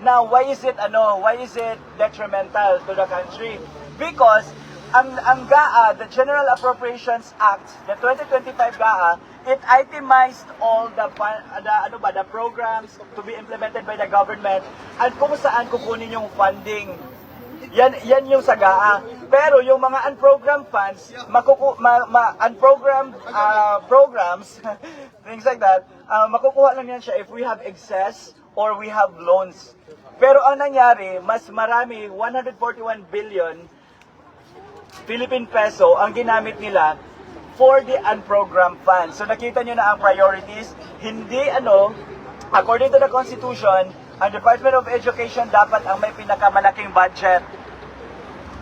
Now, why is it detrimental to the country? Because ang GAA, the General Appropriations Act, the 2025 GAA, it itemized all the programs to be implemented by the government at kung saan kukunin yung funding. Yan yung sa GAA. Pero yung mga unprogrammed funds, unprogrammed programs, things like that, makukuha lang yan siya if we have excess or we have loans. Pero ang nangyari, mas marami, 141 billion Philippine peso ang ginamit nila for the unprogrammed funds. So nakita nyo na ang priorities. Hindi according to the Constitution, ang Department of Education dapat ang may pinakamalaking budget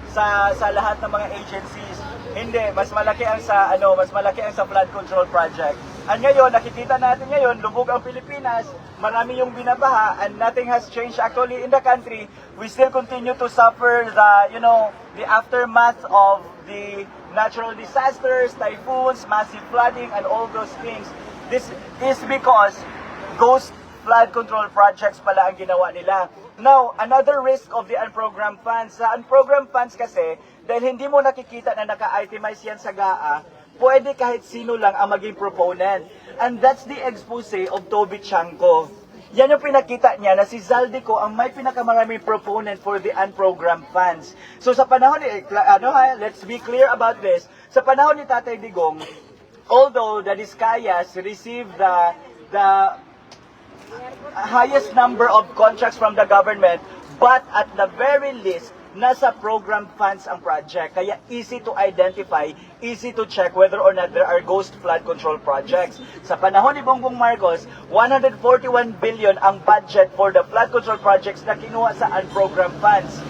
sa lahat ng mga agencies. Hindi, mas malaki ang sa flood control project. At ngayon, nakikita natin ngayon, lubog ang Pilipinas, marami yung binabaha, and nothing has changed actually in the country. We still continue to suffer the aftermath of the natural disasters, typhoons, massive flooding, and all those things. This is because ghost flood control projects pala ang ginawa nila. Now, another risk of the unprogrammed funds. Sa unprogrammed funds kasi, dahil hindi mo nakikita na naka-itemize yan sa GAA, pwede kahit sino lang ang maging proponent. And that's the expose of Toby Chanco. Yan yung pinakita niya na si Zaldico ang may pinakamaraming proponent for the unprogrammed funds. So sa panahon ni, let's be clear about this, sa panahon ni Tatay Digong, although the Discayas received the highest number of contracts from the government, but at the very least, nasa program funds ang project. Kaya easy to identify, easy to check whether or not there are ghost flood control projects. Sa panahon ni Bongbong Marcos, 141 billion ang budget for the flood control projects na kinuha sa unprogrammed funds.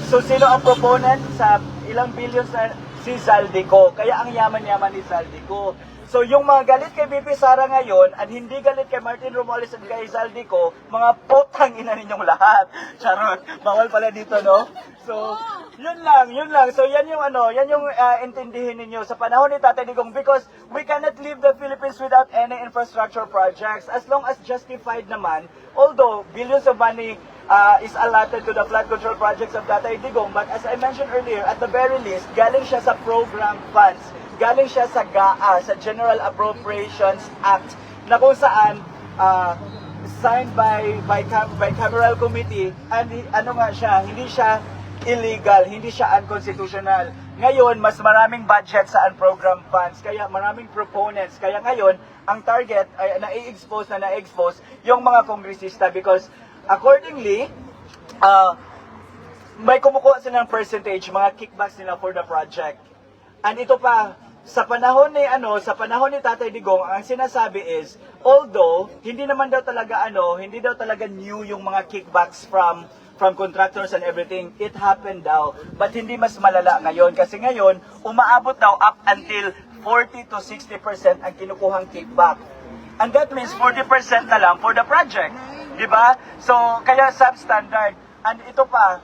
So sino ang proponent sa ilang billions na si Zaldico? Kaya ang yaman-yaman ni Zaldico. So yung mga galit kay BP Sara ngayon at hindi galit kay Martin Romualdez at kay Zaldico, mga putang ina ninyong lahat. Charot, bawal pala dito, no? So, yun lang. So yan yung intindihin ninyo sa panahon ni Tatay Digong, because we cannot leave the Philippines without any infrastructure projects as long as justified naman. Although billions of money is allotted to the flood control projects of Tatay Digong, but as I mentioned earlier, at the very least, galing siya sa program funds. Galing siya sa GAA, sa General Appropriations Act, na kung saan signed by bicameral committee, and hindi siya illegal, hindi siya unconstitutional. Ngayon, mas maraming budget sa unprogrammed funds, kaya maraming proponents. Kaya ngayon, ang target ay na-expose yung mga kongresista, because accordingly, may kumukuha sila ng percentage, mga kickbacks nila for the project. And ito pa, sa panahon ni Tatay Digong, ang sinasabi is, although hindi naman daw talaga new yung mga kickbacks from contractors and everything, it happened daw. But hindi mas malala ngayon kasi ngayon umaabot daw up until 40 to 60% ang kinukuhang kickback. And that means 40% na lang for the project, di ba? So kaya substandard. And ito pa,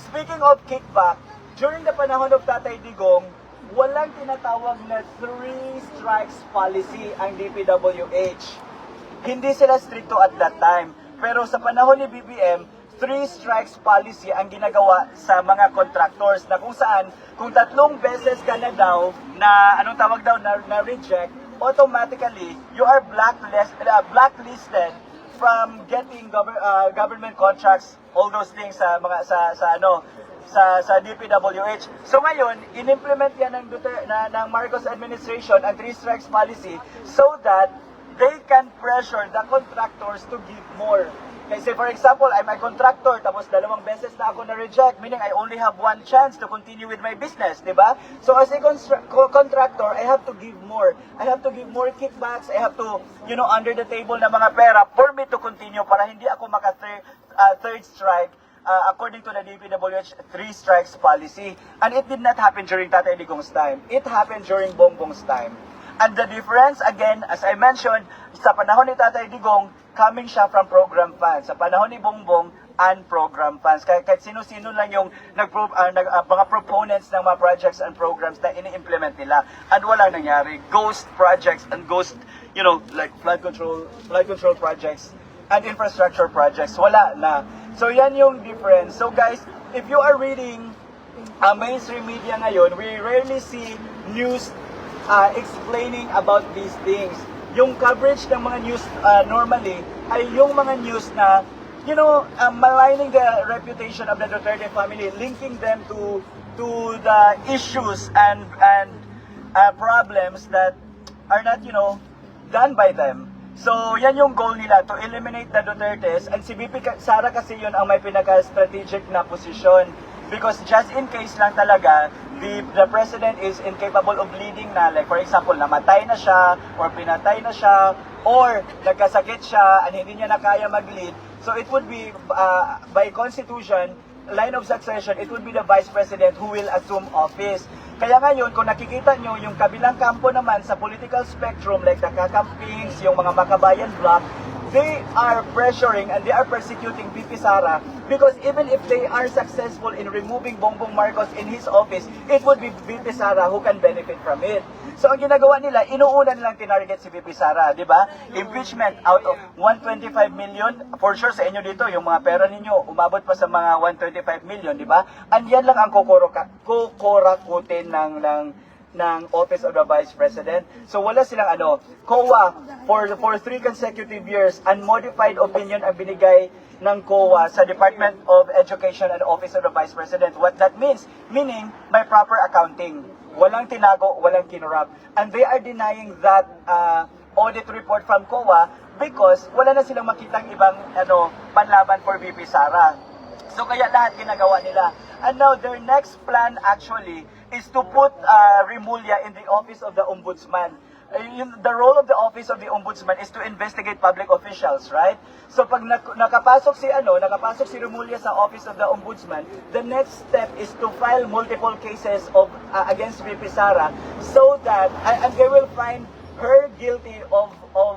speaking of kickback, during the panahon of Tatay Digong, walang tinatawag na 3 strikes policy ang DPWH. Hindi sila stricto at that time. Pero sa panahon ni BBM, 3 strikes policy ang ginagawa sa mga contractors na kung saan, kung 3 beses ka na daw na, na reject, automatically, you are blacklisted from getting government contracts, all those things sa DPWH. So ngayon, in-implement yan ng Marcos administration ang 3 strikes policy so that they can pressure the contractors to give more. Kasi for example, I'm a contractor, tapos 2 beses na ako na-reject, meaning I only have 1 chance to continue with my business, di ba? So as a contractor, I have to give more. I have to give more kickbacks, I have to, under the table na mga pera for me to continue para hindi ako third strike. According to the DPWH 3 strikes policy. And it did not happen during Tatay Digong's time. It happened during Bongbong's time. And the difference, again, as I mentioned, sa panahon ni Tatay Digong, coming siya from program funds. Sa panahon ni Bongbong, unprogram funds. Kahit sino-sino lang yung mga proponents ng mga projects and programs na ini-implement nila. And walang nangyari. Ghost projects and ghost, like flood control projects and infrastructure projects. Wala na. So yan yung difference. So guys, if you are reading mainstream media ngayon, we rarely see news explaining about these things. Yung coverage ng mga news normally ay yung mga news na, you know, maligning the reputation of the Duterte family, linking them to the issues and problems that are not, you know, done by them. So, yan yung goal nila, to eliminate the Dutertes. And si VP Sara kasi yun ang may pinaka-strategic na posisyon. Because just in case lang talaga, the president is incapable of leading na. Like, for example, namatay na siya, or pinatay na siya, or nagkasakit siya, and hindi niya na kaya mag-lead. So, it would be, by constitution, line of succession, it would be the vice president who will assume office. Kaya ngayon, kung nakikita nyo, yung kabilang kampo naman sa political spectrum, like the Kakampings, yung mga Makabayan bloc, they are pressuring and they are persecuting VP Sara because even if they are successful in removing Bongbong Marcos in his office, it would be VP Sara who can benefit from it. So ang ginagawa nila, inuuna nilang tinarget si VP Sara, di ba? Impeachment out of 125 million, for sure sa inyo dito, yung mga pera ninyo, umabot pa sa mga 125 million, di ba? And yan lang ang kukurakutin ng Office of the Vice President. So wala silang COA for 3 consecutive years, unmodified opinion ang binigay ng COA sa Department of Education and Office of the Vice President. What that means? Meaning, may proper accounting. Walang tinago, walang kinurap. And they are denying that audit report from COA because wala na silang makitang ibang panlaban for VP Sara. So kaya lahat ginagawa nila. And now their next plan actually is to put Remulla in the office of the Ombudsman. The role of the office of the Ombudsman is to investigate public officials, right? So pag nakapasok si Remulla sa office of the Ombudsman, the next step is to file multiple cases of against VP Sara so that and they will find her guilty of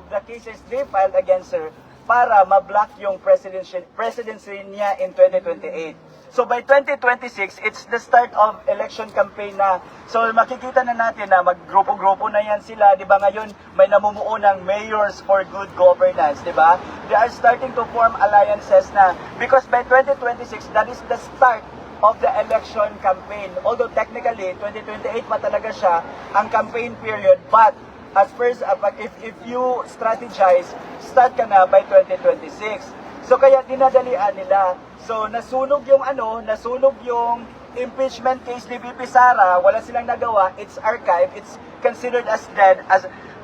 the cases they filed against her para ma-block yung presidency niya in 2028. So by 2026, it's the start of election campaign na. So makikita na natin na maggrupo-grupo na yan sila. Di ba ngayon may namumuo ng mayors for good governance, di ba? They are starting to form alliances na because by 2026, that is the start of the election campaign. Although technically, 2028 pa talaga siya ang campaign period. But at first, if you strategize, start ka na by 2026. So kaya dinadalian nila. So nasunog yung impeachment case ni VP Sara, wala silang nagawa, it's archived, it's considered as dead.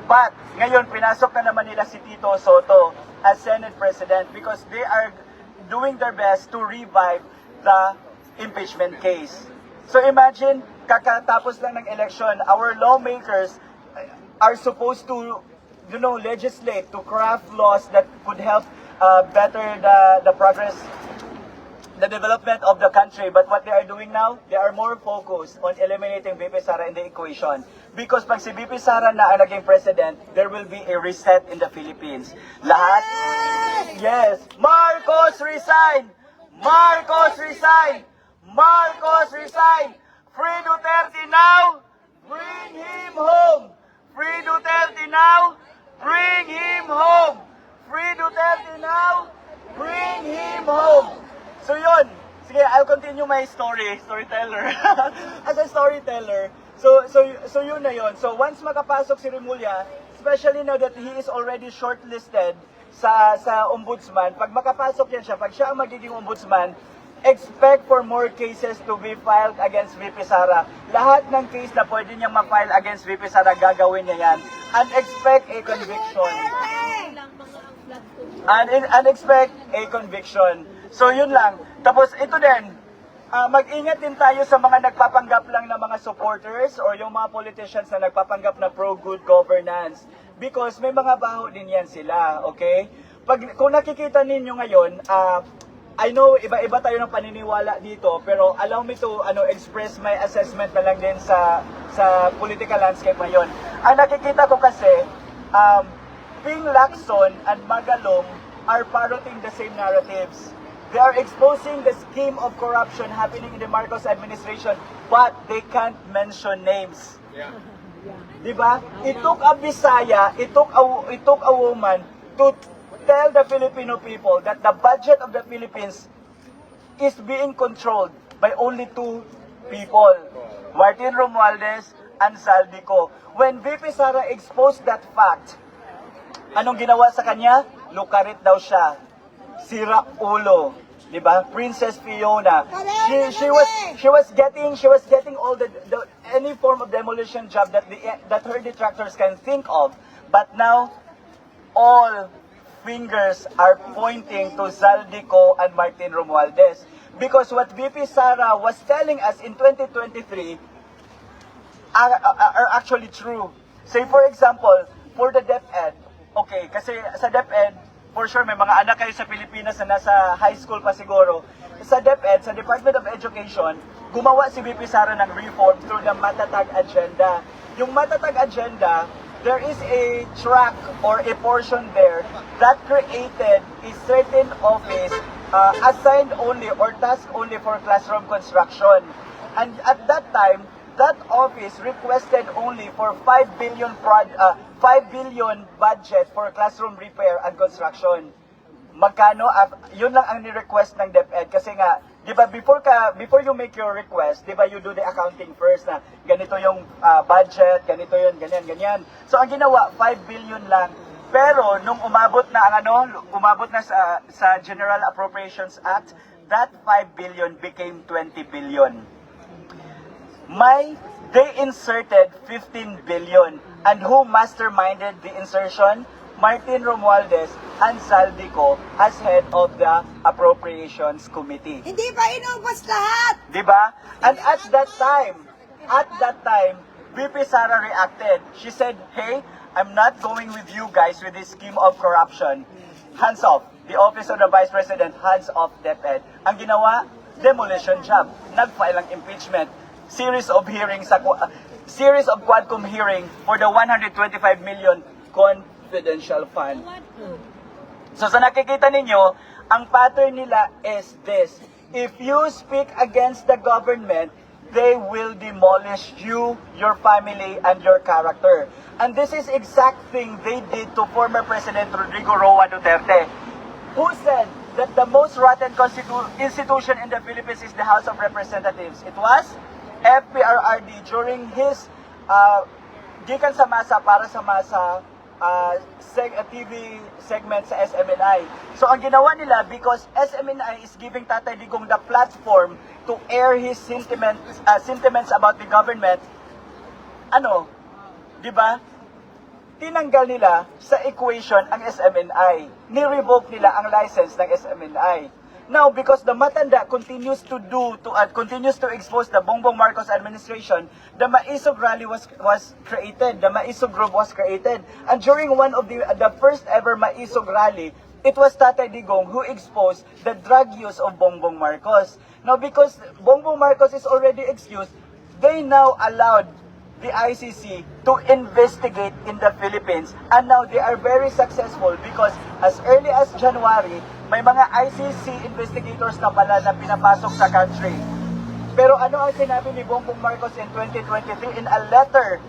But ngayon pinasok na naman nila si Tito Soto as Senate President because they are doing their best to revive the impeachment case. So imagine, kakatapos lang ng election, our lawmakers are supposed to legislate, to craft laws that could help better the progress, the development of the country. But what they are doing now, they are more focused on eliminating VP Sara in the equation. Because pag si VP Sara na ang naging president, there will be a reset in the Philippines. Lahat? Yes! Marcos resign! Marcos resign! Marcos resign! Free Duterte now! Bring him home! Free Duterte now! Bring him home! Free Duterte now! Bring him home! So yun, sige, I'll continue my storyteller. As a storyteller, so yun na yun. So once makapasok si Remulla, especially now that he is already shortlisted sa ombudsman, pag makapasok yan siya, pag siya ang magiging ombudsman, expect for more cases to be filed against VP Sara. Lahat ng case na pwede niyang ma-file against VP Sara, gagawin niya yan. And expect a conviction. And expect a conviction. So yun lang. Tapos ito din, mag-ingat din tayo sa mga nagpapanggap lang na mga supporters or yung mga politicians na nagpapanggap na pro-good governance. Because may mga baho din yan sila, okay? Kung nakikita ninyo ngayon, I know iba-iba tayo ng paniniwala dito, pero allow me to express my assessment na lang din sa political landscape ngayon. Ang nakikita ko kasi, Ping Lacson and Magalong are parroting the same narratives. They are exposing the scheme of corruption happening in the Marcos administration, but they can't mention names. Yeah. Diba? It took a Bisaya, it took a woman to tell the Filipino people that the budget of the Philippines is being controlled by only two people, Martin Romualdez and Saldico. When VP Sara exposed that fact, anong ginawa sa kanya? Lukarit daw siya. Sira ulo. Diba? Princess Fiona. She was getting all the any form of demolition job that her detractors can think of. But now all fingers are pointing to Saldico and Martin Romualdez. Because what VP Sara was telling us in 2023 are actually true. Say for example, for the DepEd, okay, kasi sa DepEd, for sure may mga anak kayo sa Pilipinas na nasa high school pa siguro. Sa DepEd, sa Department of Education, gumawa si VP Sara ng reform through the Matatag Agenda. Yung Matatag Agenda, there is a track or a portion there that created a certain office assigned only or tasked only for classroom construction. And at that time, that office requested only for 5 billion budget for classroom repair and construction. Magkano? Yun lang ang ni-request ng DepEd kasi nga, 'di ba, before you make your request, 'di ba, you do the accounting first na ganito yung budget, ganito yun, ganyan. So ang ginawa 5 billion lang. Pero nung umabot na sa General Appropriations Act, that 5 billion became 20 billion. They inserted 15 billion. And who masterminded the insertion? Martin Romualdez and Saldico as head of the Appropriations Committee. Hindi ba inubos lahat? Diba? And at that time, VP Sara reacted. She said, hey, I'm not going with you guys with this scheme of corruption. Hands off. The Office of the Vice President, hands off DepEd. Ang ginawa, demolition job. Nag-file ang impeachment. Series of Quadcom hearing for the 125 million confidential fund. So sa nakikita ninyo, ang pattern nila is this. If you speak against the government, they will demolish you, your family, and your character. And this is exact thing they did to former President Rodrigo Roa Duterte, who said that the most rotten institution in the Philippines is the House of Representatives. It was FPRRD during his gikan sa masa para sa masa TV segment sa SMNI. So ang ginawa nila, because SMNI is giving Tatay Digong the platform to air his sentiments about the government, di ba? Tinanggal nila sa equation ang SMNI. Ni-revoke nila ang license ng SMNI. Now, because the Matanda continues to expose the Bongbong Marcos administration, the Maisog rally was created. The Maisog group was created. And during one of the first ever Maisog rally, it was Tatay Digong who exposed the drug use of Bongbong Marcos. Now, because Bongbong Marcos is already excused, they now allowed the ICC to investigate in the Philippines. And now they are very successful because as early as January, may mga ICC investigators na pala na pinapasok sa country. Pero ano ang sinabi ni Bongbong Marcos in 2023 in a letter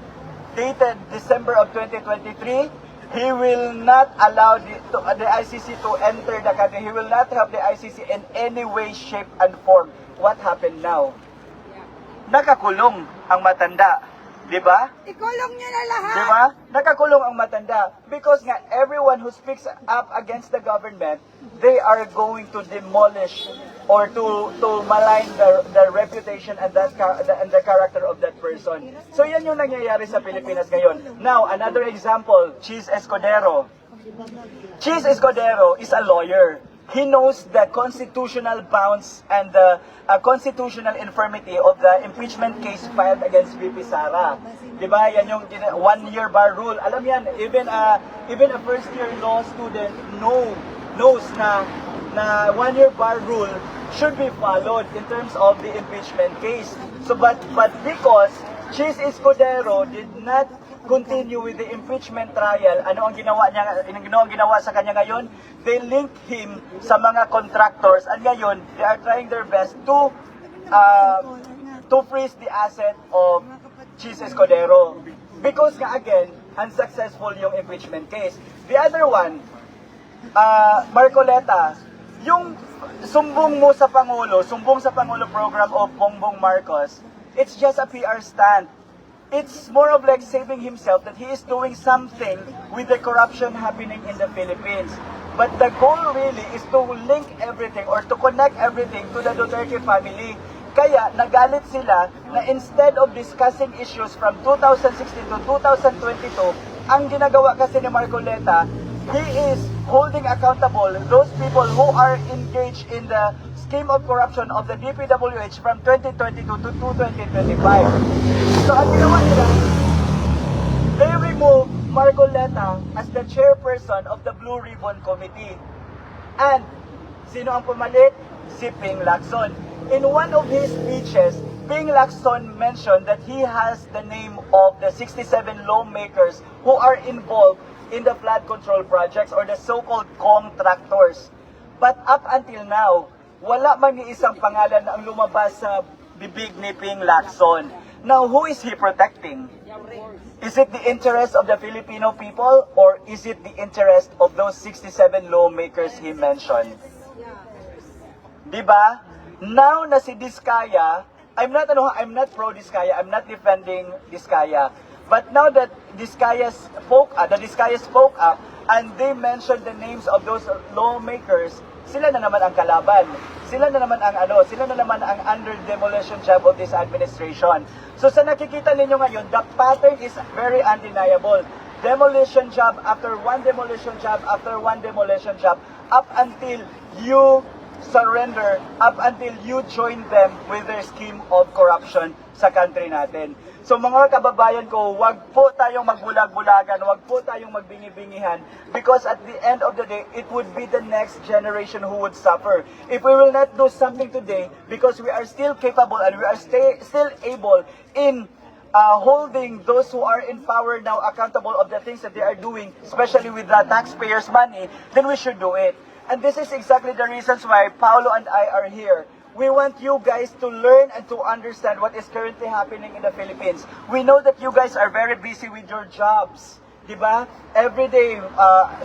dated December of 2023? He will not allow the ICC to enter the country. He will not help the ICC in any way, shape, and form. What happened now? Nakakulong ang Matanda. Diba? Ikulong nyo na lahat. Diba? Nakakulong ang Matanda. Because nga, everyone who speaks up against the government, they are going to demolish or to malign the reputation and the character of that person. So yan yung nangyayari sa Pilipinas ngayon. Now, another example, Cheese Escudero. Cheese Escudero is a lawyer. He knows the constitutional bounds and the constitutional infirmity of the impeachment case filed against VP Sara. Diba? Yan yung 1-year bar rule. Alam yan, even a first-year law student knows na 1-year bar rule should be followed in terms of the impeachment case. So, but because Cheese Escudero did not continue with the impeachment trial, ano ang ginawa sa kanya ngayon? They link him sa mga contractors, and ngayon they are trying their best to freeze the asset of Cheese Escudero. Because nga again, unsuccessful yung impeachment case. The other one, Marcoleta, yung sumbong mo sa Pangulo, sumbong sa Pangulo program of Bongbong Marcos, it's just a PR stunt. It's more of like saving himself that he is doing something with the corruption happening in the Philippines. But the goal really is to link everything or to connect everything to the Duterte family. Kaya nagalit sila na instead of discussing issues from 2016 to 2022, ang ginagawa kasi ni Marcoleta, he is holding accountable those people who are engaged in the scheme of corruption of the DPWH from 2022 to 2025. So ang ginawa nila, they removed Marcoleta as the chairperson of the Blue Ribbon Committee. And sino ang pumalit? Si Ping Lacson. In one of his speeches, Ping Lacson mentioned that he has the name of the 67 lawmakers who are involved in the flood control projects or the so-called contractors. But up until now, wala man ni isang pangalan na ang lumabas sa bibig ni Ping Lacson. Now, who is he protecting? Is it the interest of the Filipino people or is it the interest of those 67 lawmakers he mentioned? Diba? Now na si Diskaya, I'm not pro Diskaya, I'm not defending Diskaya. But now that the Diskaya spoke up and they mentioned the names of those lawmakers, sila na naman ang kalaban. Sila na naman ang under demolition job of this administration. So sa nakikita ninyo ngayon, the pattern is very undeniable. Demolition job after one demolition job after one demolition job up until you surrender, up until you join them with their scheme of corruption sa country natin. So mga kababayan ko, wag po tayong magbulag-bulagan, wag po tayong magbingi-bingihan because at the end of the day, it would be the next generation who would suffer. If we will not do something today because we are still capable and we are still able in holding those who are in power now accountable of the things that they are doing, especially with the taxpayers' money, then we should do it. And this is exactly the reasons why Paolo and I are here. We want you guys to learn and to understand what is currently happening in the Philippines. We know that you guys are very busy with your jobs. Diba? Every day,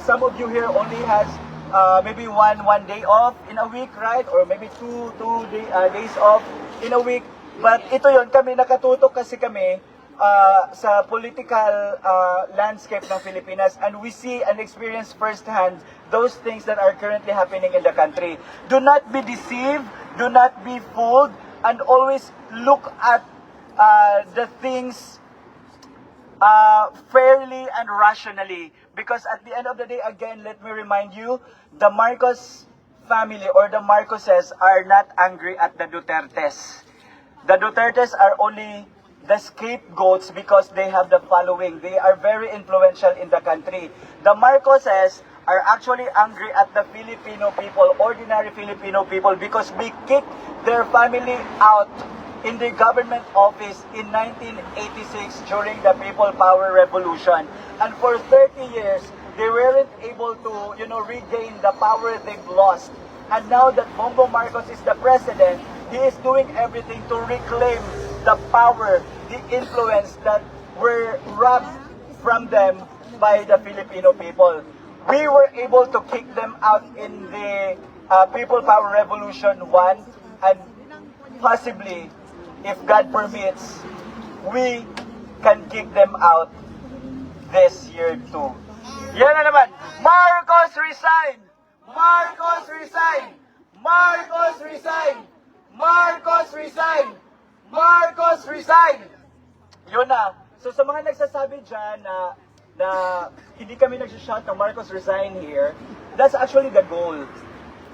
some of you here only has maybe one day off in a week, right? Or maybe two days off in a week. But ito yon, kami nakatutok kasi kami sa political landscape ng Pilipinas, and we see and experience firsthand those things that are currently happening in the country. Do not be deceived, do not be fooled, and always look at the things fairly and rationally. Because at the end of the day, again, let me remind you, the Marcos family or the Marcoses are not angry at the Dutertes. The Dutertes are only the scapegoats because they have the following. They are very influential in the country. The Marcoses are actually angry at the Filipino people, ordinary Filipino people, because we kicked their family out in the government office in 1986 during the People Power Revolution. And for 30 years, they weren't able to, regain the power they've lost. And now that Bongbong Marcos is the president, he is doing everything to reclaim the power, the influence that were robbed from them by the Filipino people. We were able to kick them out in the People Power Revolution 1, and possibly, if God permits, we can kick them out this year too. Yan na naman! Marcos resign! Marcos resign! Marcos resign! Marcos resign! Marcos resign! Yun na. So sa mga nagsasabi dyan na hindi kami nagsashout ng Marcos resign here, that's actually the goal.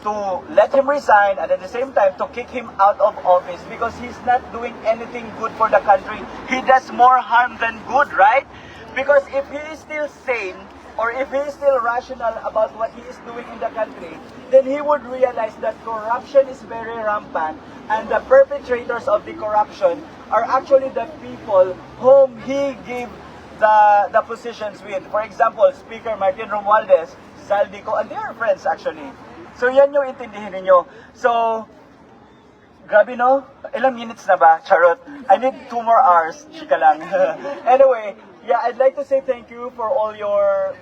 To let him resign and at the same time to kick him out of office because he's not doing anything good for the country. He does more harm than good, right? Because if he is still sane, or if he is still rational about what he is doing in the country, then he would realize that corruption is very rampant and the perpetrators of the corruption are actually the people whom he gave the positions with. For example, Speaker Martin Romualdez, Zaldico, and they are friends actually. So yan yung intindihin ninyo. So, grabe no? Ilang minutes na ba? Charot. I need 2 more hours. Chika lang. Anyway, yeah, I'd like to say thank you for all your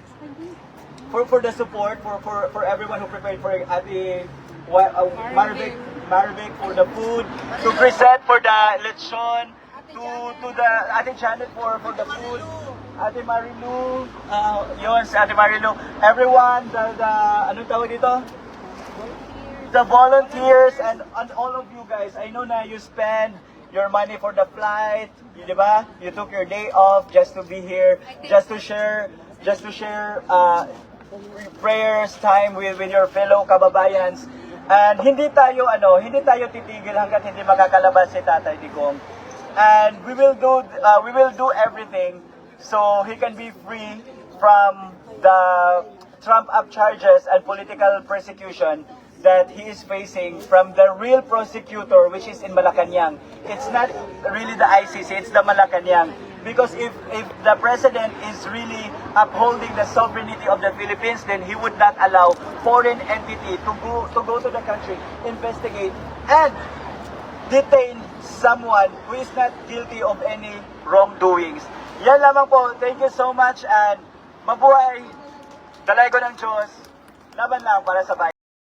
for the support, for everyone who prepared, for Ate Marvic for the food, to Crisette for the lechon, to the Ate Janet for the food, Ate Marilu, yun, si Ate Marilu, everyone, the anong tawag dito? The volunteers and all of you guys. I know na you spend your money for the flight, di ba? You took your day off just to be here, just to share prayers time with your fellow kababayans. And hindi tayo titigil hangga't hindi makakalabas si Tatay Digong. And we will do everything so he can be free from the Trump up charges and political persecution that he is facing from the real prosecutor, which is in Malacanang. It's not really the ICC, it's the Malacanang. Because if the president is really upholding the sovereignty of the Philippines, then he would not allow foreign entity to go to the country, investigate, and detain someone who is not guilty of any wrongdoings. Yan lamang po. Thank you so much and mabuhay. Dalay ko ng Diyos. Laban lang para sa bayan.